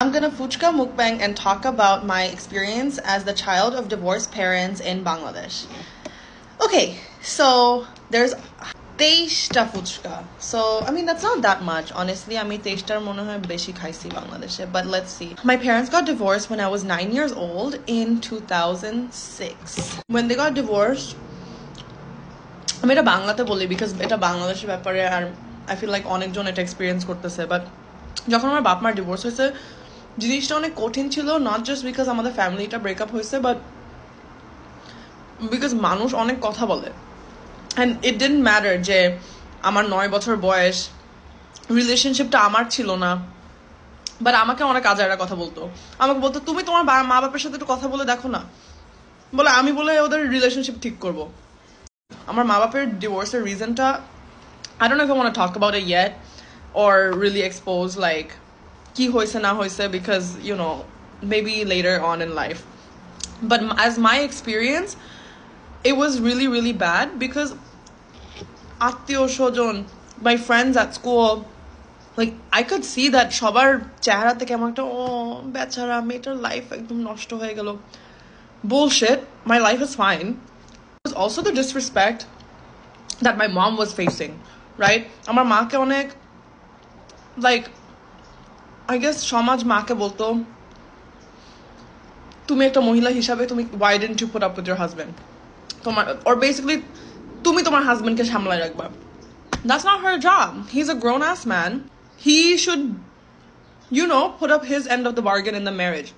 I'm gonna fuchka mukbang and talk about my experience as the child of divorced parents in Bangladesh. Okay, so there's teishta fuchka. So I mean that's not that much. Honestly, I mean teishtar mone hoy beshi khaisi Bangladeshe, but let's see. My parents got divorced when I was 9 years old in 2006. When they got divorced, আমি এটা বাংলাতে বলি because এটা বাংলাদেশের ব্যাপারে আর I feel like অনেকজন এটা experience করতেছে বাট যখন আমার বাপ মার ডিভোর্স হয়েছে জিনিসটা অনেক কঠিন ছিল নট জাস্ট বিকজ আমাদের ফ্যামিলিটা ব্রেকআপ হয়েছে বাট বিকজ মানুষ অনেক কথা বলে অ্যান্ড ইট ডিডন্ট ম্যাটার যে আমার 9 বছর বয়স রিলেশনশিপটা আমার ছিল না বাট আমাকে অনেক আজাইরা কথা বলতো আমাকে বলতো তুমি তোমার মা বাপের সাথে একটু কথা বলে দেখো না বলে আমি বলে ওদের রিলেশনশিপ ঠিক করবো আমার মা বাপের ডিভোর্সের রিজনটা I don't know if I want to talk about it yet or really expose like কি হয়েছে না হয়েছে because you know maybe later on in life but as my experience it was really really bad because আত্মীয় স্বজন my friends at school like I could see that সবার চেহারাতে কেমন একটা ও বেচারা মেয়েটার লাইফ একদম নষ্ট হয়ে গেল bullshit my life is fine was also the disrespect that my mom was facing, right? আমার মাকে অনেক like I guess সমাজ মাকে বলতো তুমি একটা মহিলা হিসাবে তুমি why didn't you put up with your husband তোমার or basically তুমি তোমার হাজবেন্ডকে সামলায় রাখবা that's not her job he's a grown ass man he should you know put up his end of the bargain in the marriage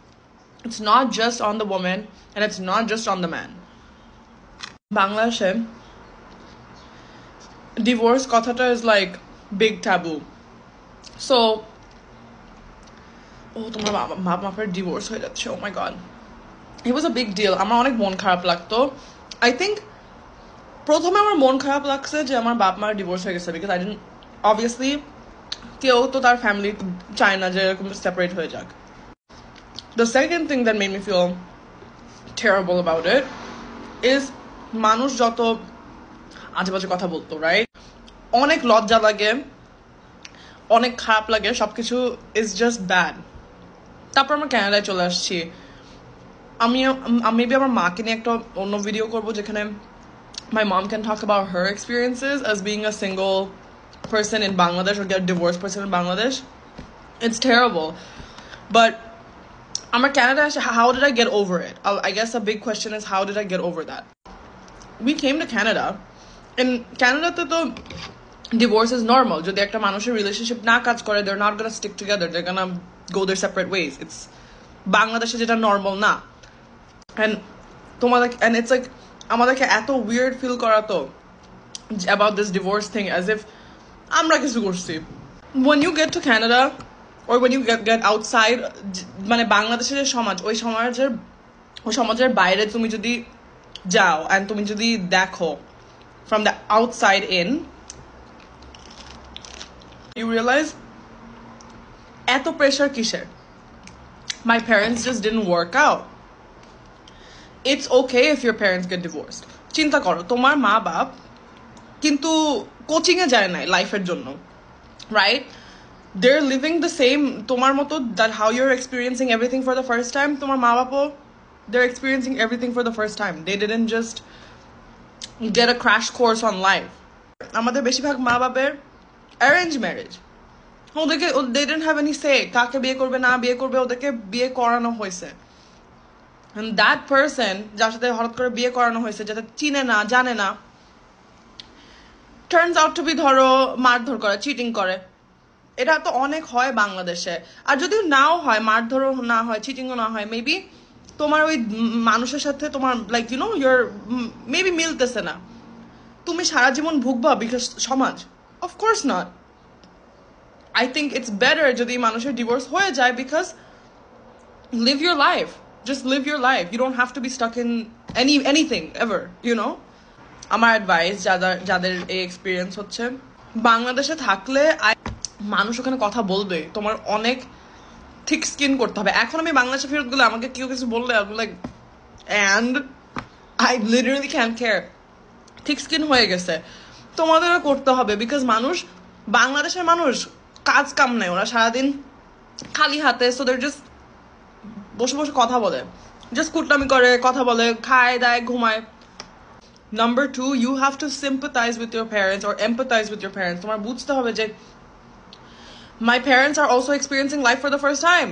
it's not just on the woman and it's not just on the man Bangladesh divorce kothata is like big taboo so oh tomar map mapper divorce hoye jacche oh my god it was a big deal amar onek mon kharap lagto I think prothome amar mon kharap lagse je amar bap mar divorce hoye geche because I didn't obviously keu to tar family চায় না যে এরকম separate হয়ে যাক the second thing that made me feel terrible about it is মানুষ যত আজেবাজে কথা বলতো রাইট অনেক লজ্জা লাগে অনেক খারাপ লাগে সবকিছু ইজ জাস্ট ব্যাড তারপর আমরা কানাডায় চলে আসছি আমি মেবি আমার মাকে নিয়ে একটা অন্য ভিডিও করবো যেখানে my mom can talk about her experiences as being a single person in Bangladesh or get a divorced person in Bangladesh it's terrible but আমার Canada how did I get over it I guess a big question is how did I get over that we came to Canada in Canada to divorce is normal যদি একটা মানুষের relationship না কাজ করে they're not gonna stick together they're gonna go their separate ways it's বাংলাদেশে যেটা normal না and তোমাদের and it's like আমাদেরকে এত weird feel করাতো about this divorce thing as if আমরা কিছু করছি when you get to Canada or when you get outside মানে বাংলাদেশের যে সমাজ ওই সমাজের বাইরে তুমি যদি যাও and তুমি যদি দেখো from the outside in you realize eto pressure kisher my parents just didn't work out it's okay if your parents get divorced চিন্তা করো তোমার মা বাপ কিন্তু কোচিং এ যায় না লাইফের জন্য right they're living the same তোমার মতো that how you're experiencing everything for the first time তোমার মা বাপও they're experiencing everything for the first time they didn't just get a crash course on life আমাদের বেশিরভাগ মা বাপের arranged marriage ওদেরকে they didn't have any say কাকে বিয়ে করবে না বিয়ে করবে ওদেরকে বিয়ে করানো হয়েছে and that person যার সাথে হঠাৎ করে বিয়ে করানো হয়েছে যেটা চিনে না জানে না turns out to be ধরো মারধর করে চিটিং করে এটা তো অনেক হয় বাংলাদেশে আর যদি নাও হয় মারধরও না হয় চিটিংও না হয় মেবি তোমার ওই মানুষের সাথে তোমার like you know your maybe মিলতেছে না তুমি সারা জীবন ভুগবা বিকজ সমাজ of course not I think it's better যদি মানুষের ডিভোর্স হয়ে যায় because live your life just live your life you don't have to be stuck in anything ever you know আমার অ্যাডভাইস যাদের এই এক্সপিরিয়েন্স হচ্ছে বাংলাদেশে থাকলে মানুষ ওখানে কথা বলবে তোমার অনেক thick skin করতে হবে এখন আমি বাংলাদেশে ফেরত গেলে আমাকে কেউ কিছু বললে আমি like and I literally can't care thick skin হয়ে গেছে তোমাদেরও করতে হবে বিকজ মানুষ বাংলাদেশের মানুষ কাজ কাম নাই ওরা সারাদিন খালি হাতে, so they're just বসে বসে কথা বলে, just কুটনামি করে, কথা বলে, খায় দায় ঘুমায়. Number 2, you have to sympathize with your parents or empathize with your parents. তোমার বুঝতে হবে যে my parents are also experiencing life for the first time.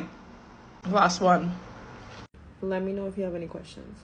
Last one. Let me know if you have any questions.